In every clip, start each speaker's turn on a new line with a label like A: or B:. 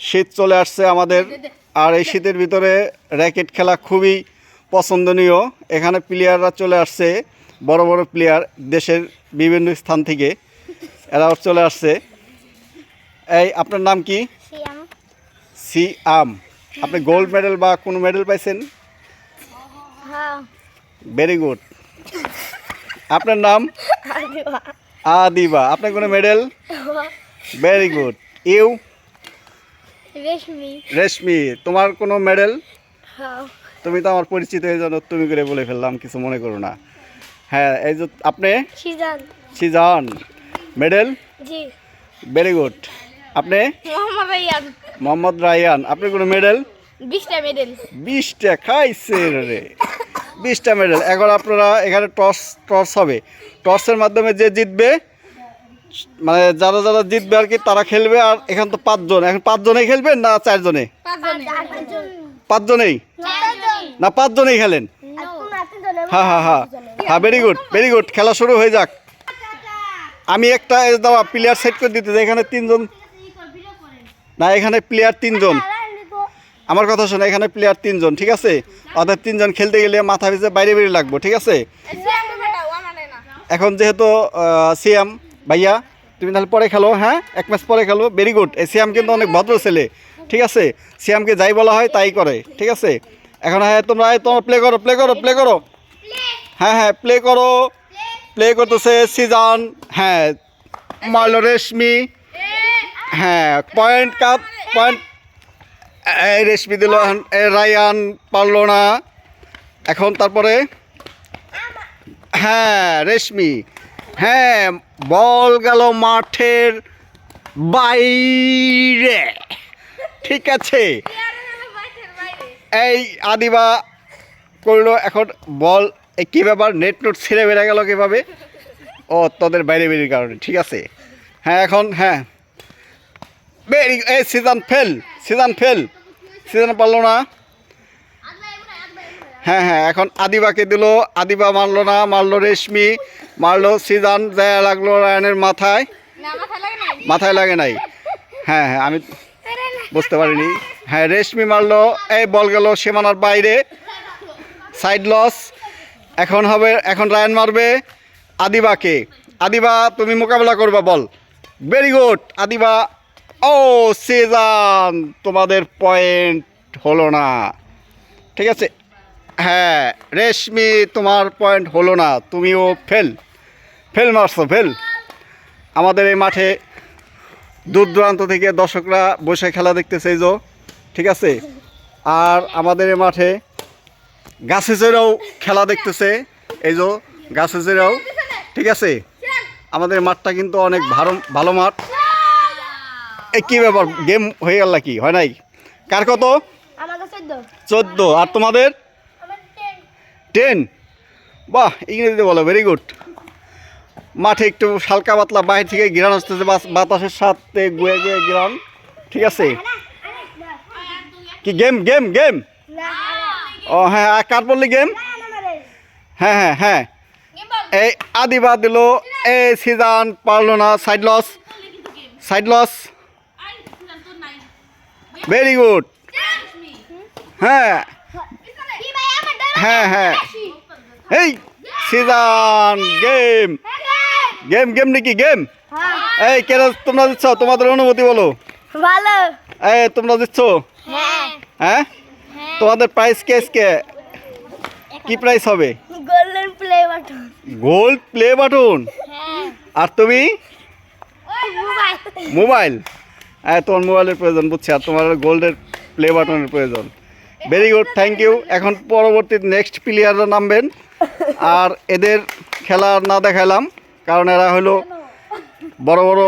A: শীত চলে আসছে আমাদের, আর এই শীতের ভিতরে র্যাকেট খেলা খুবই পছন্দনীয়। এখানে প্লেয়াররা চলে আসছে, বড় বড় প্লেয়ার দেশের বিভিন্ন স্থান থেকে এরাও চলে আসছে। এই আপনার নাম কি? সিয়াম। আপনি গোল্ড মেডেল বা কোনো মেডেল পাইছেন? Very good. আপনার নাম? আদিবা। আপনার কোনো মেডেল? Very good. ইউ? রেশমি। তোমার কোনো মেডেল? তুমি তো আমার পরিচিত, এই জন্য তুমি করে বলে ফেললাম, কিছু মনে করো না। হ্যাঁ, এই যে আপনি? সিজান। মেডেল? Very good. আপনি? মোহাম্মদ রায়ান। আপনি কোনো মেডেল? 20টা খাইছে রে, 20টা মেডেল। এখন আপনারা এখানে টস হবে, টসের মাধ্যমে যে জিতবে, মানে যারা যারা জিতবে আর কি, তারা খেলবে। আর এখান তো 5 জন, এখন 5 জনেই খেলবেন না 4 জনে? 5 জনেই না, 5 জনেই খেলেন? হ্যাঁ হ্যাঁ হ্যাঁ হ্যাঁ, ভেরি গুড ভেরি গুড। খেলা শুরু হয়ে যাক। আমি একটা দাঁড়া প্লেয়ার সেট করে দিতে, এখানে 3 জন না, এখানে প্লেয়ার 3 জন। আমার কথা শোনো, এখানে প্লেয়ার 3 জন, ঠিক আছে? অর্থাৎ 3 জন খেলতে গেলে মাথা ভিজে বাইরে বেরিয়ে লাগবো, ঠিক আছে? এখন যেহেতু সিয়াম ভাইয়া, তুমি তাহলে পরে খেলো। হ্যাঁ, 1 ম্যাচ পরে খেলো। Very good. এই সিয়াম কিন্তু অনেক ভদ্র ছেলে, ঠিক আছে? সিয়ামকে যাই বলা হয় তাই করে, ঠিক আছে? এখন হ্যাঁ, তোমরা প্লে করো প্লে করো প্লে করো। হ্যাঁ হ্যাঁ, প্লে করো। প্লে করতেছে সিজান। হ্যাঁ, মারলো রেশমি। হ্যাঁ, পয়েন্ট কাপ পয়েন্ট। এই রেশমি দিল, রায়ান পারলো না। এখন তারপরে হ্যাঁ রেশমি। হ্যাঁ, বল গেল মাঠের বাইরে, ঠিক আছে? এই আদিবা করলো। এখন বল কী ব্যাপার, নেট নোট ছিঁড়ে বেড়ে গেল কীভাবে? ও, তোদের বাইরে বেরিয়ে কারণে, ঠিক আছে? হ্যাঁ, এখন হ্যাঁ বেরি, এই season fail, season fail, season পারলো না। হ্যাঁ হ্যাঁ, এখন আদিবাকে দিল, আদিবা মারলো না, মারলো রেশমি, মারলো সিজান, দেয়া লাগলো রায়ানের মাথায়, মাথায় লাগে নাই। হ্যাঁ হ্যাঁ, আমি বুঝতে পারিনি। হ্যাঁ, রেশমি মারলো, এই বল গেল সীমানার বাইরে, সাইড লস। এখন হবে, এখন রায়ান মারবে আদিবাকে। আদিবা তুমি মোকাবেলা করবা, বল। Very good Adiba. ও সিজান, তোমাদের পয়েন্ট হলো না, ঠিক আছে? হ্যাঁ রেশমি, তোমার পয়েন্ট হলো না, তুমিও ফেল, ফেল মারছো, ফেল। আমাদের এই মাঠে দূর দূরান্ত থেকে দর্শকরা বসে খেলা দেখতেছে, এই যে, ঠিক আছে? আর আমাদের এই মাঠে গাছে চড়েও খেলা দেখতেছে, এই যে গাছে চড়েও, ঠিক আছে? আমাদের মাঠটা কিন্তু অনেক ভালো মাঠ। এই কী ব্যাপার, গেম হয়ে গেল কি হয় নাই? কার কত? 14। আর তোমাদের 10? বাহ, ইংরেজিতে বলো, ভেরি গুড। মাঠে একটু হালকা পাতলা বাইরে থেকে ঘিরান আসতেছে, বাতাসের সাথে গুয়ে গুয়ে ঘিরান, ঠিক আছে? কি গেম গেম গেম? ও হ্যাঁ, কার বললি গেম? হ্যাঁ হ্যাঁ হ্যাঁ, এই আদিবা দিল, এই সিজান পারলো না, side loss, side loss. Very good. হ্যাঁ হ্যাঁ হ্যাঁ, এই সিজান গেম গেম গেম নাকি গেম? এই কেন তোমরা দিচ্ছ, তোমাদের অনুমতি বলো।
B: ভালো।
A: এই তোমরা দিচ্ছ? হ্যাঁ, তোমাদের প্রাইস কে কি প্রাইস হবে?
B: Golden play button.
A: Gold play button? আর তুমি? মোবাইল। হ্যাঁ, তোমার মোবাইলের প্রয়োজন, বুঝছি, আর তোমার গোল্ডের প্লে বাটনের প্রয়োজন। Very good, thank you. এখন পরবর্তী নেক্সট প্লেয়াররা নামবেন, আর এদের খেলা না দেখালাম, কারণ এরা হলো বড় বড়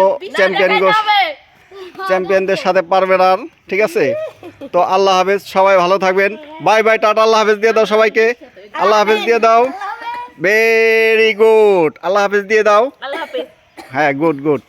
A: চ্যাম্পিয়নদের সাথে পারবে না, ঠিক আছে? তো আল্লাহ হাফেজ, সবাই ভালো থাকবেন। বাই বাই, টাটা, আল্লাহ হাফেজ দিয়ে দাও সবাইকে, আল্লাহ হাফেজ দিয়ে দাও। ভেরি গুড, আল্লাহ হাফেজ দিয়ে দাও। হ্যাঁ, গুড গুড।